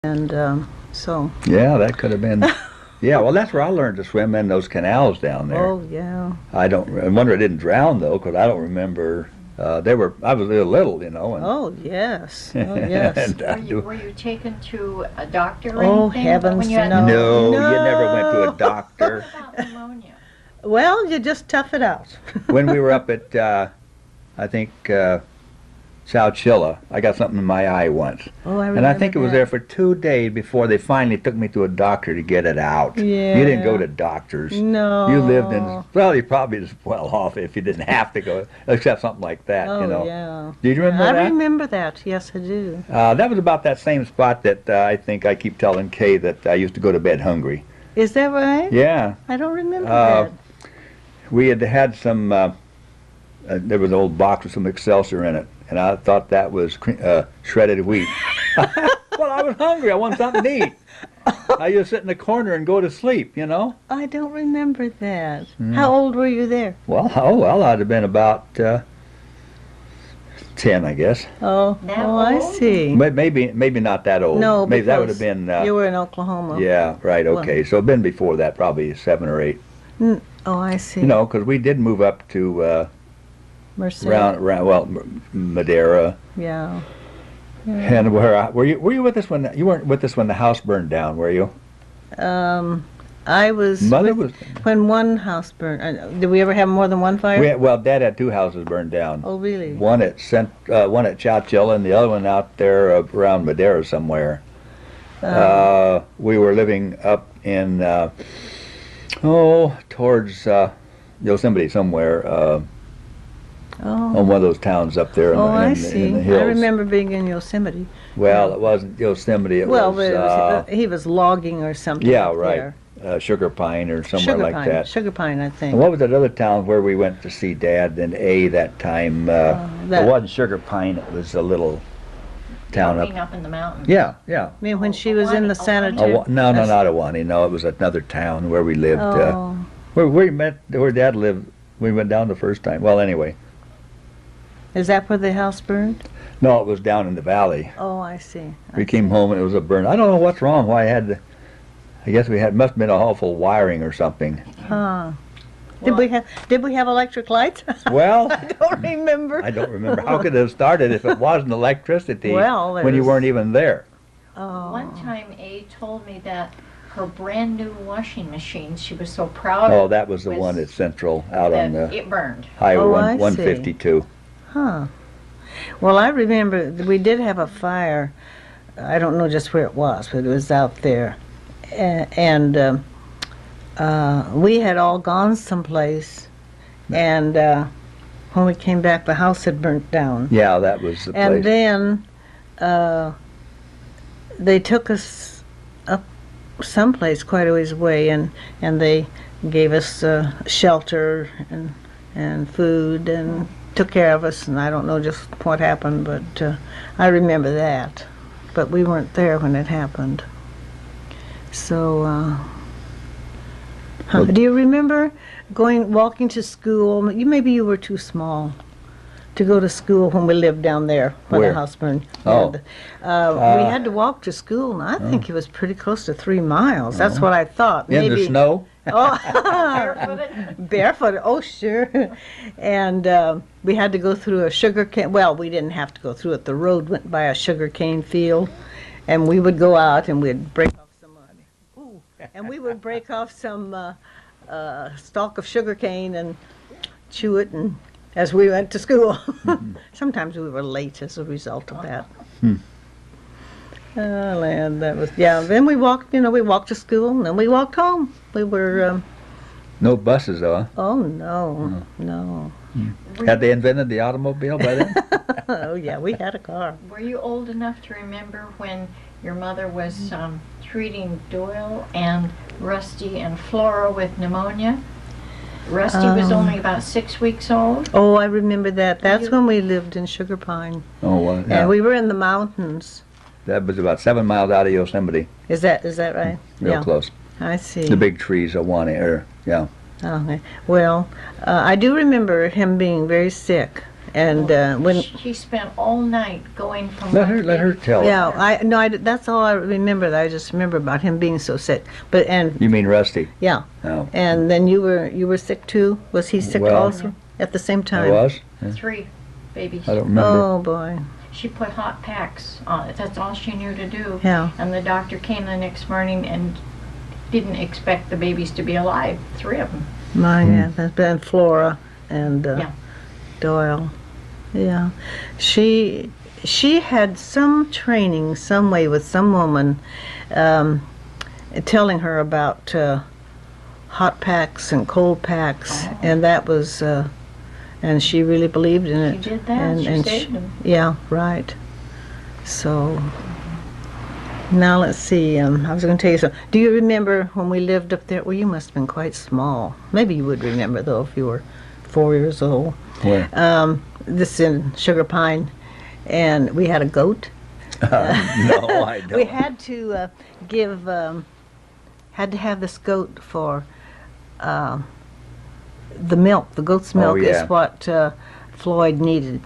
And so. Yeah, that could have been. Yeah, well, that's where I learned to swim in those canals down there. Oh yeah. I wonder I didn't drown though, because I don't remember. I was little, you know. And, Oh yes. Oh yes. and, Were you taken to a doctor or Oh, anything? heavens, when you had no. no, No. you never went to a doctor. What about pneumonia? Well, you just tough it out. When we were up at, I think, South Chilla, I got something in my eye once. Oh, I remember And I think it was that. there for 2 days before they finally took me to a doctor to get it out. Yeah. You didn't go to doctors. No. You lived in, well, you probably was well off if you didn't have to go, except something like that, Oh you know. yeah. Do you remember I that? remember that. Yes, I do. That was about that same spot that I think I keep telling Kay that I used to go to bed hungry. Is that right? Yeah. I don't remember Uh, that. We had some, there was an old box with some Excelsior in it, and I thought that was shredded wheat. Well, I was hungry. I wanted something to eat. I just sit in the corner and go to sleep, you know. I don't remember that. How old were you there? Well, I'd have been about 10, I guess. Oh, That oh, I old? see. Maybe not that old. No, maybe that would have because been. you were in Oklahoma. Yeah, right. Okay, so it'd been before that, probably 7 or 8. Oh, I see. You know, because we did move up to Merced. Madera. Yeah. And were you with us when you weren't with us when the house burned down? Were you? I was Mother with- was. when one house burned. Did we ever have more than one fire? Well, Dad had 2 houses burned down. Oh, really? One at Chowchilla and the other one out there around Madera somewhere. We were living up in towards Yosemite somewhere. On one of those towns up there in, Oh, I in, see. in the hills. I remember being in Yosemite. Well, it wasn't Yosemite. It Well, was, but it was, he was logging or something. yeah, up right. there. Sugar Pine or somewhere Sugar like Pine. that. Sugar Pine, I think. And what was that other town where we went to see Dad and that time? It wasn't Sugar Pine. It was a little town Up in the mountains. Yeah. I mean, when she was in the Awani. sanitarium. No, not Awani. No, it was another town where we lived. Oh. Where Dad lived. We went down the first time. Well, anyway. Is that where the house burned? No, it was down in the valley. Oh, I see. We came home and it was a burn. I don't know what's wrong. Why I guess must have been an awful wiring or something. Huh. Did we have electric lights? Well, I don't remember. I don't remember. How could it have started if it wasn't electricity Well, when you weren't even there? Oh. One time, A told me that her brand new washing machine, she was so proud Oh, of, that was the one at Central out on that the it burned. Highway Oh, I see. 152. Huh. Well, I remember we did have a fire. I don't know just where it was, but it was out there. And we had all gone someplace. And when we came back, the house had burnt down. Yeah, that was the And place. then they took us up someplace quite a ways away, and they gave us shelter and food and took care of us. And I don't know just what happened, but I remember that. But we weren't there when it happened. So, do you remember walking to school? Maybe you were too small to go to school when we lived down there when Where? the house burned. Oh. And, we had to walk to school, and I think it was pretty close to 3 miles. That's what I thought. In Maybe. the snow? Oh, Barefooted? barefooted. Oh, sure. And we had to go through a sugar cane. Well, we didn't have to go through it. The road went by a sugar cane field, and we would go out and we'd break off some money. Ooh. And we would break off some stalk of sugar cane and chew it, and as we went to school. Sometimes we were late as a result of that. Oh, land, that was, yeah. Then we walked to school, and then we walked home. We were, No buses, though, huh? oh, no, no. Had they invented the automobile by then? Oh, yeah, we had a car. Were you old enough to remember when your mother was treating Doyle and Rusty and Flora with pneumonia? Rusty was only about 6 weeks old. Oh, I remember that. That's when we lived in Sugar Pine. Oh, well, yeah. And we were in the mountains. That was about 7 miles out of Yosemite. Is that right? Real Yeah. close. I see. The big trees of yeah. Okay. Well, I do remember him being very sick, And when She spent all night going from Let one her baby- tell. yeah, that's all I remember. I just remember about him being so sick. But and You mean Rusty? yeah, Oh, and then you were sick too. Was he sick Well, also at the same I time? was. 3 babies. I don't remember. Oh boy, She put hot packs on it. That's all she knew to do. yeah. And the doctor came the next morning and didn't expect the babies to be alive. 3 of them. Yeah, that's been Flora and Yeah. Doyle. Yeah, she had some training some way with some woman, telling her about hot packs and cold packs, Oh. and that was, and she really believed in She it. did that. And- She and saved them. Yeah, right. So now let's see. I was going to tell you something. Do you remember when we lived up there? Well, you must have been quite small. Maybe you would remember though if you were 4 years old. Where? This in Sugar Pine, and we had a goat. No, I don't. We had to had to have this goat for the milk. The goat's milk yeah. is what Floyd needed.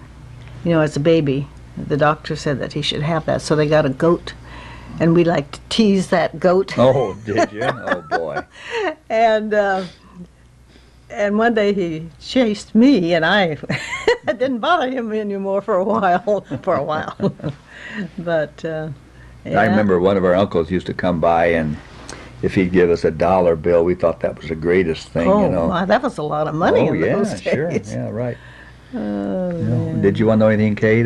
You know, as a baby, the doctor said that he should have that, so they got a goat, and we like to tease that goat. Oh, did you? Oh boy. And one day he chased me, and I didn't bother him anymore for a while. But yeah. I remember one of our uncles used to come by, and if he'd give us a $1 bill, we thought that was the greatest thing, Oh, you know. my, that was a lot of money Oh in yeah, those sure. days. Yeah, right. Oh, You know, man. did you want to know anything, Kay,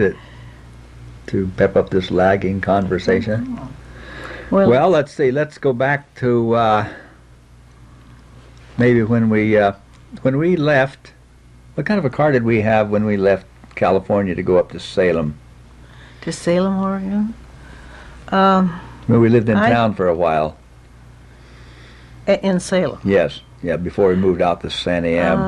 to pep up this lagging conversation? Well, let's see. Let's go back to maybe when we left. What kind of a car did we have when we left California to go up to Salem? To Salem, Oregon? Well, we lived in I- town for a while. In Salem. Yes, yeah, before we moved out to San Am.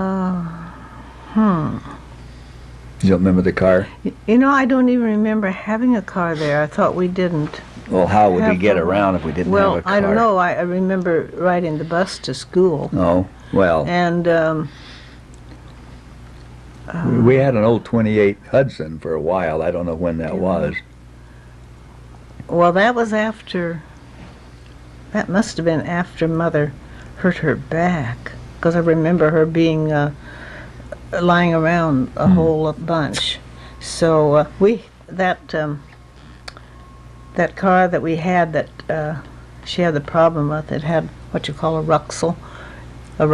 You don't remember the car? You know, I don't even remember having a car there. I thought we didn't. Well, how would we Have get a- around if we didn't Well, have a car? I don't know. I remember riding the bus to school. Oh, well, And we had an old 28 Hudson for a while. I don't know when that was. well, that was after. That must have been after Mother hurt her back, because I remember her being lying around a whole bunch. So that car that we had that she had the problem with, it had what you call a Ruxel Oh,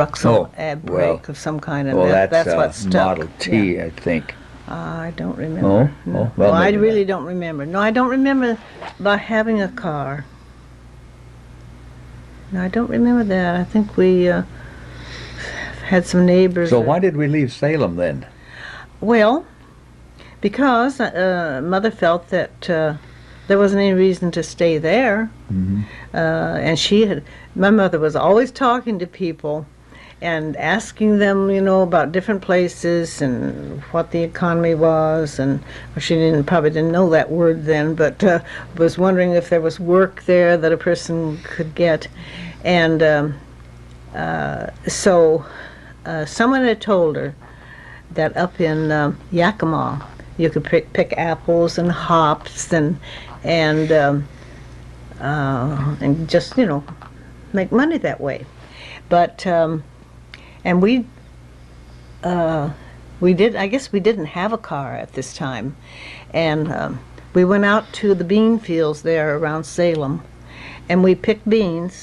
brake well. of some kind, and Well, that's what stuck. Model T, Yeah. I think. I don't remember. Oh, No. oh, well, I maybe really don't remember. No, I don't remember about having a car. No, I don't remember that. I think we had some neighbors. So that- why did we leave Salem then? Well, because Mother felt that there wasn't any reason to stay there, and my mother was always talking to people and asking them, you know, about different places and what the economy was, and well, she probably didn't know that word then, but was wondering if there was work there that a person could get, and so someone had told her that up in Yakima you could pick apples and hops and just, you know, make money that way. But and we did. I guess we didn't have a car at this time, and we went out to the bean fields there around Salem, and we picked beans.